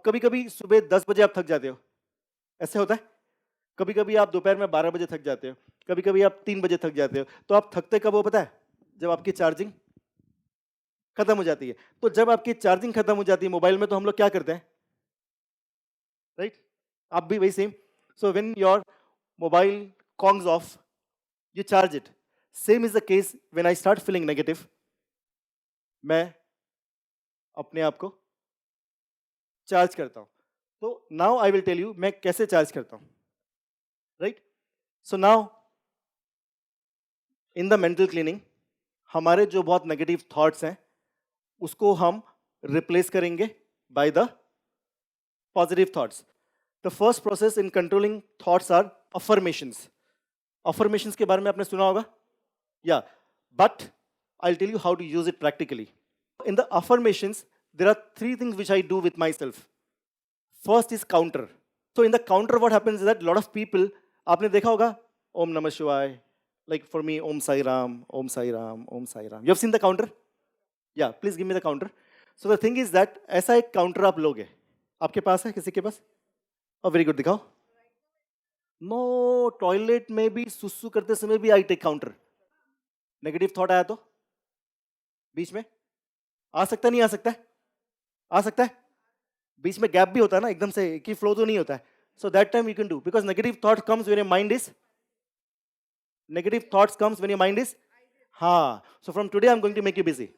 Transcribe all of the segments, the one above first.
कभी कभी सुबह 10 बजे आप थक जाते हो, ऐसे होता है? कभी कभी आप दोपहर में 12 बजे थक जाते हो, कभी कभी आप 3 बजे थक जाते हो। तो आप थकते कब हो पता है? जब आपकी चार्जिंग खत्म हो जाती है। तो जब आपकी चार्जिंग खत्म हो जाती है मोबाइल में, तो हम लोग क्या करते हैं, राइट? आप भी वही same. So when your mobile conks off, you charge it. Same is the case when I start feeling negative. मैं अपने आप को चार्ज करता हूं। तो now I will tell you मैं कैसे चार्ज करता हूं, right? So now in the mental cleaning, हमारे जो बहुत नेगेटिव थॉट्स हैं उसको हम रिप्लेस करेंगे by the positive thoughts. The first process in controlling thoughts are affirmations. Affirmations के बारे में आपने सुना होगा, या but I'll tell you how to use it practically. In the affirmations, there are three things which I do with myself. First is counter. So in the counter, what happens is that a lot of people, आपने देखा होगा, Om Namah Shivaya, like for me, Om Sai Ram, Om Sai Ram, Om Sai Ram. You have seen the counter? Yeah, please give me the counter. So the thing is that ऐसा एक counter आप लोगे, आपके पास है, किसी के पास? Oh, very good, दिखाओ. No, toilet में भी सुसु करते समय भी I take counter. Negative thought आया तो बीच में आ सकता, नहीं आ सकता है? आ सकता है। बीच में गैप भी होता है ना, एकदम से कि फ्लो तो नहीं होता है। So that time you can do, because negative thought comes when your mind is, negative thoughts comes when your mind is, हाँ। So from today I am going to make you busy.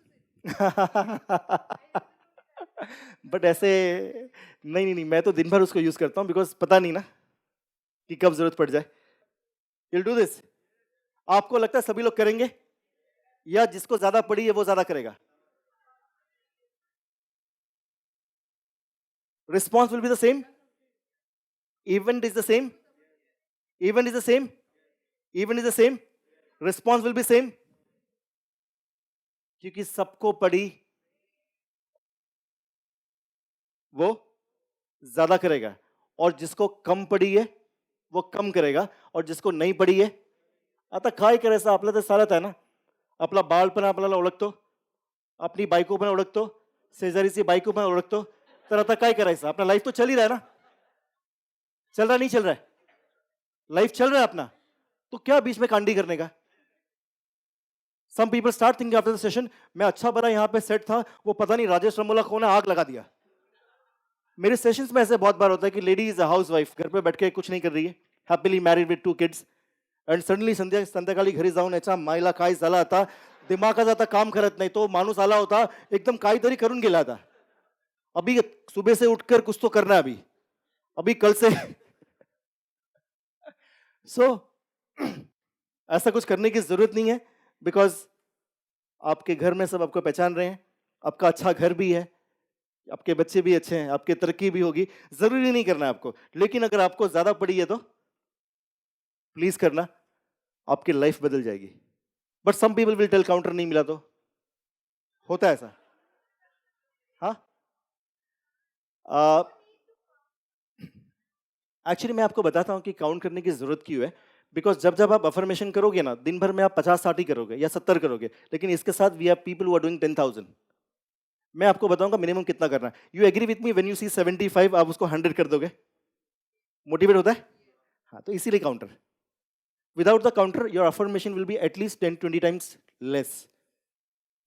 But ऐसे नहीं नहीं नहीं, मैं तो दिन भर उसको यूज करता हूं, बिकॉज पता नहीं ना कि कब जरूरत पड़ जाए। You do this. आपको लगता है सभी लोग करेंगे, या जिसको ज्यादा पड़ी है वो ज्यादा करेगा? Response will be the same. Event is the same. Event is the same. Event is the same. Response will be same. क्योंकि सबको पड़ी वो ज्यादा करेगा, और जिसको कम पड़ी है वो कम करेगा, और जिसको नहीं पड़ी है आता काय करायचं आपलं तर चालत आहे ना. आपला बाळपण आपल्याला ओळखतो, अपनी बायको पण ओळखतो, शेजारीची बायको पण ओळखतो, तर आता काय करायचं? अपना लाइफ तो चल ही रहा है ना, चल रहा नहीं चल रहा है? लाइफ चल रहा है अपना, तो क्या बीच में कांडी करने का? Some people start thinking after the session, मैं अच्छा बड़ा यहाँ पे सेट था, वो पता नहीं राजेश रमोला कौन है, आग लगा दिया। मेरे सेशंस में ऐसे बहुत बार होता है कि lady is a house wife, घर पे बैठ के कुछ नहीं कर रही है, happily married with 2 kids, and suddenly संध्याकाळी घरी जाऊन याच्या माईला काय झाला आता, दिमागात आता काम करत नाही, तो माणूस आला होता एकदम काहीतरी करून गेला था, अभी सुबह से उठकर कुछ तो करना है, अभी कल से सो ऐसा कुछ करने की जरूरत नहीं है, बिकॉज आपके घर में सब आपको पहचान रहे हैं, आपका अच्छा घर भी है, आपके बच्चे भी अच्छे हैं, आपकी तरक्की भी होगी, जरूरी नहीं करना आपको। लेकिन अगर आपको ज्यादा पड़ी है तो प्लीज करना, आपकी लाइफ बदल जाएगी। But some people will tell counter नहीं मिला तो, होता है ऐसा, हाँ। एक्चुअली मैं आपको बताता हूं कि काउंट करने की जरूरत क्यों है, बिकॉज जब जब आप अफर्मेशन करोगे ना, दिन भर में आप 50-60 ही करोगे या 70 करोगे, लेकिन इसके साथ we have people who are doing 10,000। मैं आपको बताऊंगा मिनिमम कितना करना है। You agree with me, when you see 75 आप उसको 100 कर दोगे, मोटिवेट होता है, हाँ। तो इसीलिए counter, without the counter your affirmation will be at least 10-20 times less,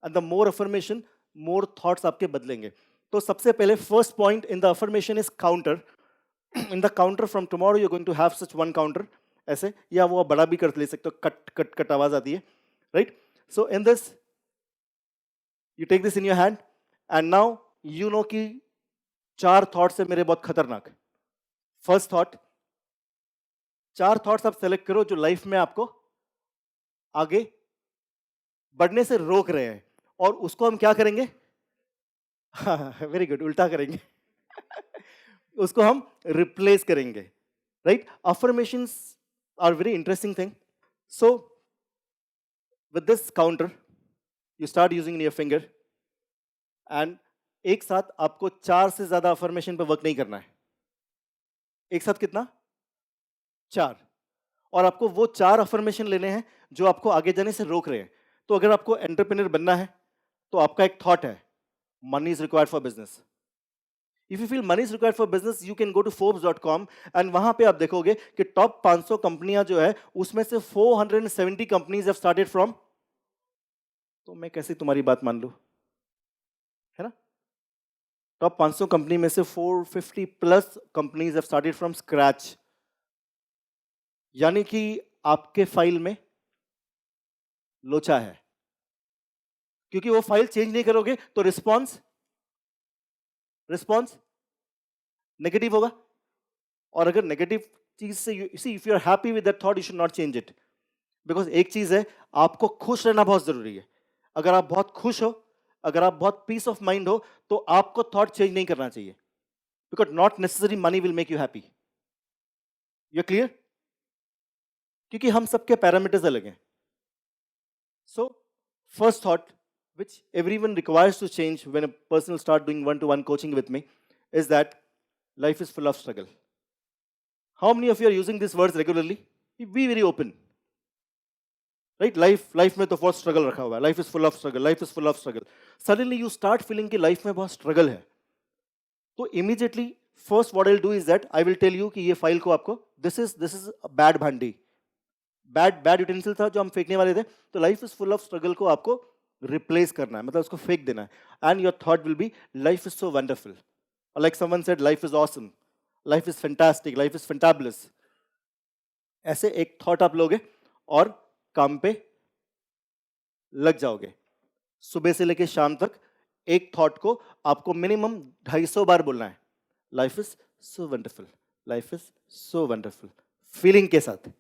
and the more affirmation more thoughts आपके बदलेंगे। तो सबसे पहले first point in the affirmation is counter. In the counter from tomorrow you are going to have such one counter, ऐसे, या वो बड़ा भी कर ले सकते हो, कट कट कट आवाज आती है, right? So in this you take this in your hand, and now you know कि 4 थॉट्स है मेरे बहुत खतरनाक। फर्स्ट थॉट, 4 थॉट्स आप सेलेक्ट करो जो लाइफ में आपको आगे बढ़ने से रोक रहे हैं, और उसको हम क्या करेंगे? वेरी गुड, उल्टा करेंगे। उसको हम रिप्लेस करेंगे, right? Affirmations are very interesting thing. So with this counter you start using in your finger, and एक साथ आपको 4 से ज्यादा अफर्मेशन पर वर्क नहीं करना है। एक साथ कितना? 4। और आपको वो 4 अफर्मेशन लेने हैं जो आपको आगे जाने से रोक रहे हैं। तो अगर आपको एंटरप्रेन्योर बनना है तो आपका एक थॉट है, money is required for business. If you feel money is required for business, you can go to forbes.com and वहां पे आप देखोगे कि टॉप 500 कंपनियां जो है उसमें से 470 कंपनीज हैव स्टार्टेड फ्रॉम, तो मैं कैसे तुम्हारी बात मान लूं, है ना? टॉप 500 कंपनी में से 450 plus companies have started from scratch, यानी कि आपके फाइल में लोचा है, क्योंकि वो फाइल चेंज नहीं करोगे तो रिस्पॉन्स नेगेटिव होगा। और अगर नेगेटिव चीज से see if you are happy with that thought, you should not change it, because एक चीज है, आपको खुश रहना बहुत जरूरी है। अगर आप बहुत खुश हो, अगर आप बहुत पीस ऑफ माइंड हो, तो आपको थॉट चेंज नहीं करना चाहिए, because not necessary money will make you happy. You clear? क्योंकि हम सबके पैरामीटर्स अलग हैं। So first thought which everyone requires to change when a person will start doing one-to-one coaching with me is that life is full of struggle. How many of you are using these words regularly? Be very open. Right? Life में तो बहुत struggle रखा हुआ है. Life is full of struggle. Life is full of struggle. Suddenly you start feeling कि life में बहुत struggle है. तो immediately first what I'll do is that I will tell you कि ये file को आपको this is a bad भांडी, bad utensil था जो हम फेंकने वाले थे. तो life is full of struggle को आपको रिप्लेस करना है, मतलब उसको फेंक देना है. And your thought will be life is so wonderful, like someone said life is awesome, life is fantastic, life is fantabulous. ऐसे एक थॉट आप लोगे और काम पे लग जाओगे. सुबह से लेकर शाम तक एक थॉट को आपको मिनिमम 250 बार बोलना है. Life is so wonderful, life is so wonderful, feeling के साथ.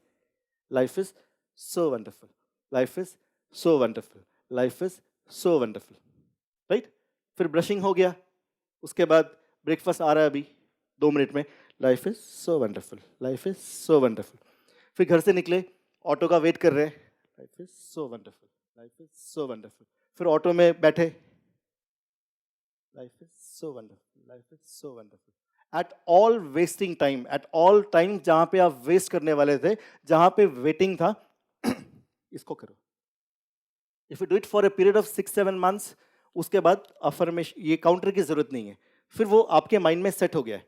Life is so wonderful, life is so wonderful, life is so wonderful. Right? फिर ब्रशिंग हो गया, उसके बाद ब्रेकफास्ट आ रहा है अभी 2 मिनट में. Life is so wonderful, life is so wonderful. फिर घर से निकले, ऑटो का वेट कर रहे हैं. Life is so wonderful, life is so wonderful. फिर ऑटो में बैठे, life is so wonderful, life is so wonderful. At all wasting time, at all time जहां पे आप वेस्ट करने वाले थे, जहां पे वेटिंग था, इसको करो. If you do it for a period of 6-7 months, उसके बाद अफर्मेशन, ये काउंटर की जरूरत नहीं है. फिर वो आपके माइंड में सेट हो गया है,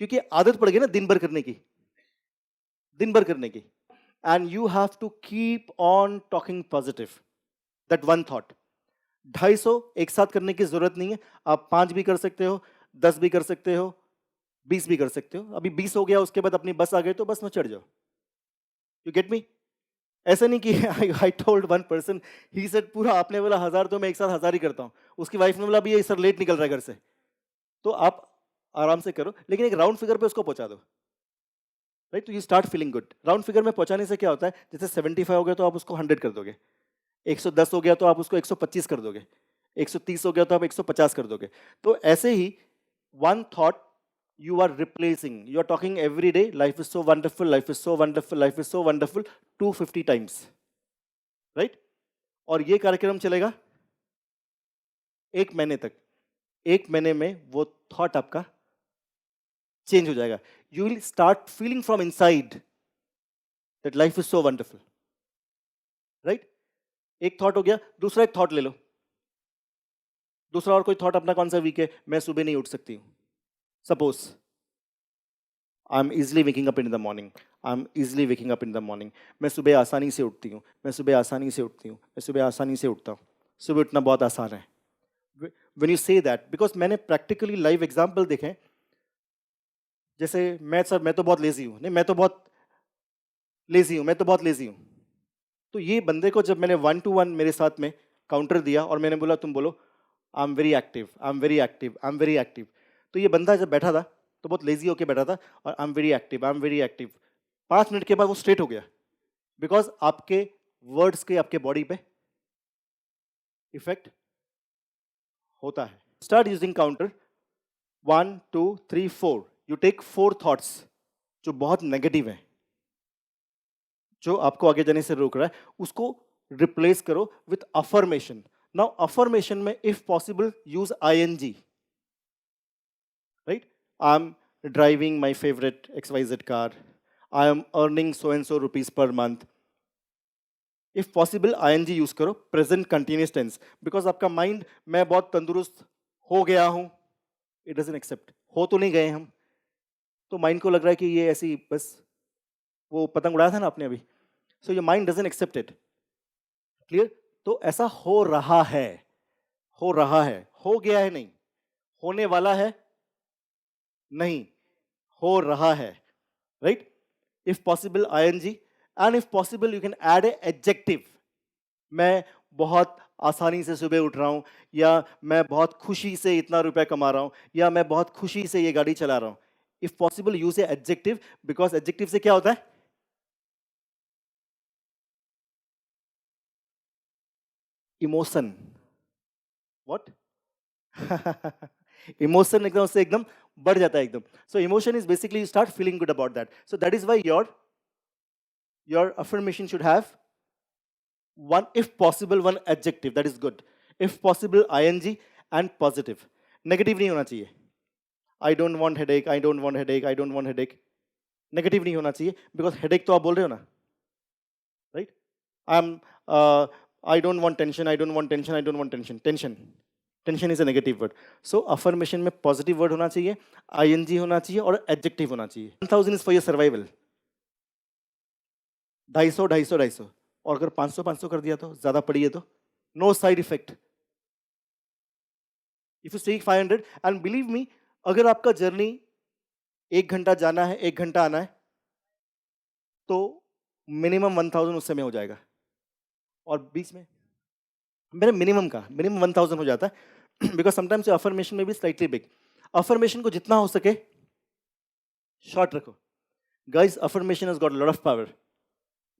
क्योंकि आदत पड़ गई ना दिन भर करने की, दिन भर करने की. And you have to keep on talking positive. That one thought. 250 एक साथ करने की जरूरत नहीं है. आप 5 भी कर सकते हो, 10 भी कर सकते हो, 20 भी कर सकते हो. अभी 20 हो गया, उसके बाद अपनी बस आ गई तो बस में चढ़ जाओ. You get me? ऐसा नहीं कि I told one person, he said पूरा आपने बोला 1000 तो मैं एक साथ 1000 ही करता हूँ. उसकी वाइफ ने बोला अभी ये सर लेट निकल रहा है घर से. तो आप आराम से करो, लेकिन एक राउंड फिगर पे उसको पहुंचा दो. राइट? तो you start feeling good. Round figure में पहुंचाने से क्या होता है, जैसे 75 हो गया तो आप उसको 100 कर दोगे, 110 हो गया तो आप उसको 125 कर दोगे, 130 हो गया तो आप 150 कर दोगे. तो ऐसे ही one thought you are replacing, you are talking every day, life is so wonderful, life is so wonderful, life is so wonderful, 250 times. Right? और ये कार्यक्रम चलेगा 1 महीने तक. 1 महीने में वो थॉट आपका चेंज हो जाएगा. You will start feeling from inside that life is so wonderful. Right? एक थॉट हो गया. दूसरा एक थॉट ले लो. दूसरा और कोई थॉट अपना कौन सा वीक है? मैं सुबह नहीं उठ सकती हूँ. Suppose I'm easily waking up in the morning. I'm easily waking up in the morning. मैं सुबह आसानी से उठती हूँ. मैं सुबह आसानी से उठती हूँ. मैं सुबह आसानी से उठता हूँ. सुबह उठना बहुत आसान है. When you say that, because मैंने practically live example देखे. जैसे मैं तो बहुत लेजी हूँ. नहीं, मैं तो बहुत लेजी हूँ. मैं तो बहुत लेजी हूँ. तो ये बंदे को जब मैंने 1-to-1 मेरे साथ में काउंटर दिया और मैंने बोला तुम बोलो I am very active, I am very active, I am very active. तो ये बंदा जब बैठा था तो बहुत लेजी होके बैठा था और I am very active, I am very active. 5 minute के बाद वो स्ट्रेट हो गया, बिकॉज आपके वर्ड्स के आपके बॉडी पे इफेक्ट होता है. Start using counter 1, 2, 3, 4. You take 4 thoughts जो बहुत नेगेटिव है, जो आपको आगे जाने से रोक रहा है, उसको रिप्लेस करो विथ अफर्मेशन. नाउ अफर्मेशन में if possible use ING. Right? I'm driving my favorite XYZ car. I am earning so and so rupees per month. If possible, ING use करो, present continuous tense. Because आपका mind, मैं बहुत तंदुरुस्त हो गया हूँ, it doesn't accept. हो तो नहीं गए हम, तो माइंड को लग रहा है कि ये ऐसी बस, वो पतंग उड़ाया था ना आपने अभी, so your mind doesn't accept it. Clear? तो ऐसा हो रहा है, हो रहा है, हो गया है नहीं, होने वाला है नहीं, हो रहा है, right? If possible ing, and if possible you can add a adjective. मैं बहुत आसानी से सुबह उठ रहा हूं, या मैं बहुत खुशी से इतना रुपया कमा रहा हूं, या मैं बहुत खुशी से ये गाड़ी चला रहा हूं। If possible use A adjective, because adjective से क्या होता है? इमोशन। व्हाट? इमोशन एकदम से एकदम बढ़ जाता है एकदम। So emotion is basically you start feeling good about that. So that is why your affirmation should have one, if possible, one adjective, that is good. If possible ing and positive, negative नहीं होना चाहिए। I don't want headache, I don't want headache, I don't want headache, negative नहीं होना चाहिए, because headache तो आप बोल रहे हो ना, right? I'm uh, I don't want tension, I don't want tension, I don't want tension, tension is a negative word. So affirmation में positive word होना चाहिए, ing होना चाहिए और adjective होना चाहिए। 1000 is for your survival, 250 250 250, और अगर 500 500 कर दिया तो ज्यादा पड़ी है तो no side effect. If you take 500 and believe me, अगर आपका जर्नी 1 घंटा जाना है 1 घंटा आना है, तो मिनिमम 1000 उस समय हो जाएगा। और बीच में मेरे मिनिमम 1000 हो जाता है, बिकॉज समटाइम्स अफर्मेशन में भी स्लाइटली बिग। अफर्मेशन को जितना हो सके शॉर्ट रखो। Guys, affirmation has got lot of power.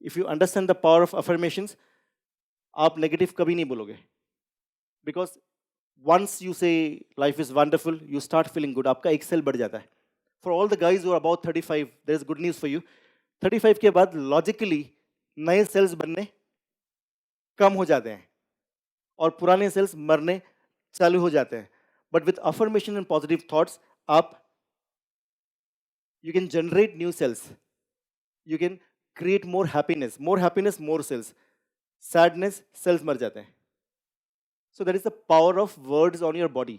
If you understand the power of affirmations, आप नेगेटिव कभी नहीं बोलोगे, because once you say life is wonderful, you start feeling good, आपका एक्सेल बढ़ जाता है। For all the guys who are about 35, there is good news for you. 35 के बाद लॉजिकली नए सेल्स बनने कम हो जाते हैं और पुराने सेल्स मरने चालू हो जाते हैं। But with affirmation and positive thoughts, आप you can generate new cells, you can create more happiness, more cells, sadness, cells मर जाते हैं। So that is the power of words on your body.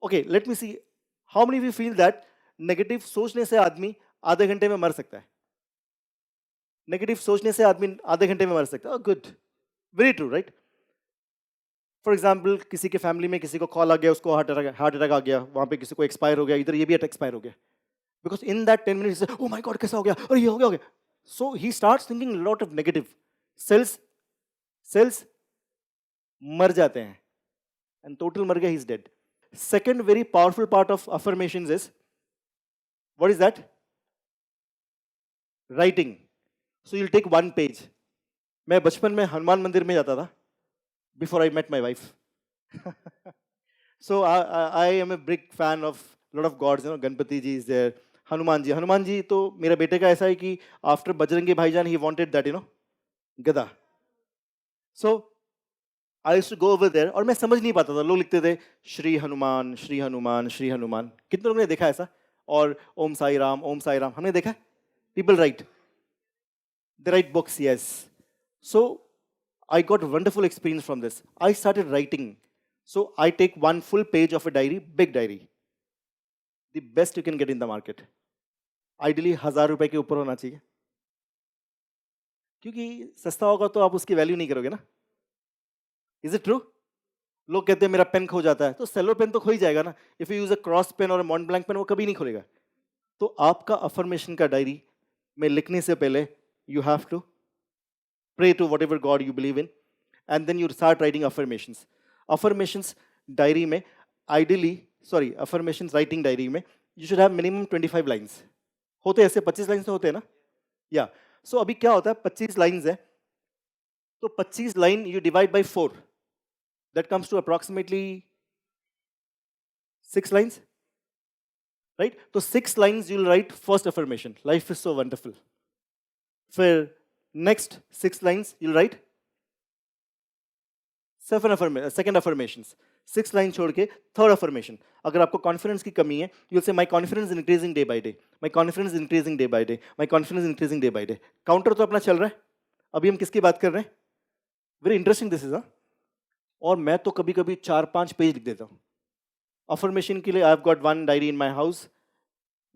Okay, let me see how many of you feel that negative सोचने से आदमी आधे घंटे में मर सकता है। नेगेटिव सोचने से आदमी आधे घंटे में मर सकता है। Good, very true, right? For example, किसी के फैमिली में किसी को कॉल आ गया, उसको हार्ट अटैक आ गया, वहां पे किसी को एक्सपायर हो गया, इधर ये भी एक्सपायर हो गया। Because in that 10 minutes, he says, oh my God, कैसा हो गया? और ये हो गया। So he starts thinking a lot of negative. Cells मर जाते हैं, and total मर गया, he's dead. Second very powerful part of affirmations is, what is that? Writing. So you'll take one page. मैं बचपन में हनुमान मंदिर में जाता था, before I met my wife. So I am a big fan of lot of gods, you know, Ganpati ji is there, Hanuman ji तो मेरे बेटे का ऐसा है कि after Bajrangi Bhaijaan he wanted that, you know, गदा। So I used to go over there, और मैं समझ नहीं पाता था। लोग लिखते थे श्री हनुमान श्री हनुमान श्री हनुमान। कितने लोगों ने देखा ऐसा? और ओम साई राम, ओम साई राम, हमने देखा? People write, they write books, yes. So I got wonderful experience from this. I started writing. So I take one full page of a diary, big diary, the best you can get in the market. Ideally 1000 रुपए के ऊपर होना चाहिए, क्योंकि सस्ता होगा तो आप उसकी वैल्यू नहीं करोगे ना। Is it true? लोग कहते हैं मेरा पेन खो जाता है, तो सेलो पेन तो खो ही जाएगा ना। If you use a cross pen और मॉन्ट ब्लैंक पेन, वो कभी नहीं खुलेगा। तो आपका अफर्मेशन का डायरी में लिखने से पहले you have to pray to whatever god you believe in, and then you start writing affirmations. Affirmations diary में अफर्मेशंस राइटिंग डायरी में you should have minimum 25 lines. होते ऐसे 25 लाइन्स तो होते हैं ना, या सो अभी क्या होता है, 25 लाइन्स है, तो 25 line you divide by 4, that comes to approximately 6 lines, right? तो 6 lines you will write first affirmation, life is so wonderful. फिर next 6 lines you will write second affirmations. 6 line छोड़ के थर्ड अफर्मेशन। अगर आपको confidence की कमी है, you will say my confidence increasing day by day, my confidence increasing day by day, my confidence increasing day by day. Counter तो अपना चल रहा है। अभी हम किसकी बात कर रहे हैं? Very interesting this is. और मैं तो कभी कभी 4-5 पेज लिख देता हूँ। अफर्मेशन के लिए I have got one diary in my house,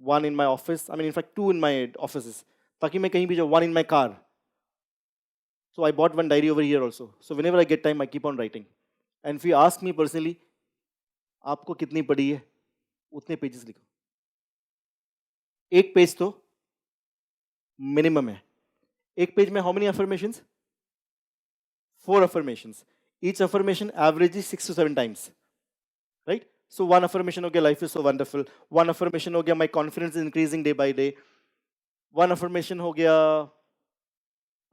one in my office, I mean in fact two in my office, ताकि मैं कहीं भी जो one in my car. So I bought one diary over here also. So whenever I get time, I keep on writing. And if you ask me personally, आपको कितनी पढ़ी है, उतने पेजेस लिखो. एक पेज तो मिनिमम है. एक पेज में how many affirmations? 4 affirmations. Each affirmation averages 6 to 7 times. Right? So one affirmation हो गया life is so wonderful. One affirmation हो गया my confidence is increasing day by day. One affirmation हो गया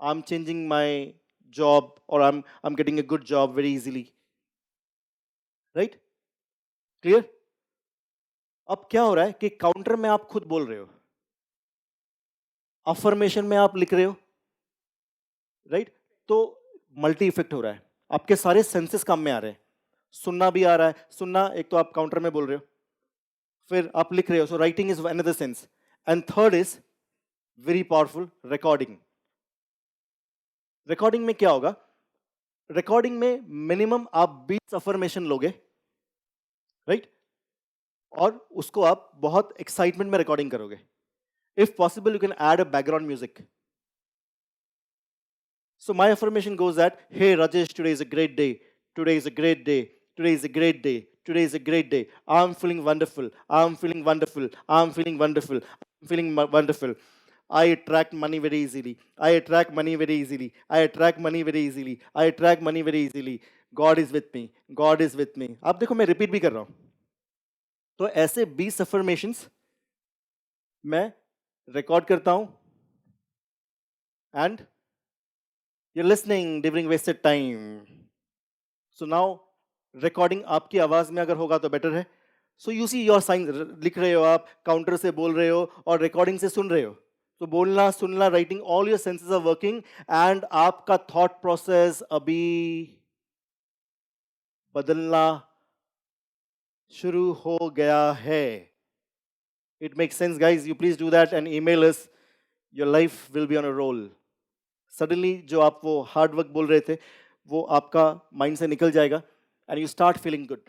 I'm changing my job, or I'm getting a good job very easily. Right? Clear? अब क्या हो रहा है कि काउंटर में आप खुद बोल रहे हो, अफर्मेशन में आप लिख रहे हो, राइट? तो मल्टी इफेक्ट हो रहा है, आपके सारे सेंसेस काम में आ रहे हैं. सुनना भी आ रहा है, सुनना एक तो आप काउंटर में बोल रहे हो, फिर आप लिख रहे हो, so writing is another sense. And third is very powerful, recording. Recording में क्या होगा? रिकॉर्डिंग में मिनिमम आप 20 अफर्मेशन लोगे, राइट? और उसको आप बहुत एक्साइटमेंट में रिकॉर्डिंग करोगे. If possible you can add a background music. So my affirmation goes that, hey Rajesh, today is a great day. Today is a great day. Today is a great day. Today is a great day. I'm feeling wonderful. I'm feeling wonderful. I'm feeling wonderful. I'm feeling wonderful. I attract money very easily. I attract money very easily. I attract money very easily. I attract money very easily. God is with me. God is with me. आप देखो मैं repeat भी कर रहा हूं. तो ऐसे 20 affirmations मैं रिकॉर्ड करता हूं. And you're listening during wasted time. So now recording आपकी आवाज में अगर होगा तो बेटर है. So you see your sign, लिख रहे हो आप, काउंटर से बोल रहे हो और रिकॉर्डिंग से सुन रहे हो. तो बोलना, सुनना, writing, all your senses are working and आपका thought process अभी बदलना शुरू हो गया है. It makes sense, guys. You please do that and email us. Your life will be on a roll. Suddenly जो आप वो हार्ड वर्क बोल रहे थे वो आपका माइंड से निकल जाएगा and you start feeling good.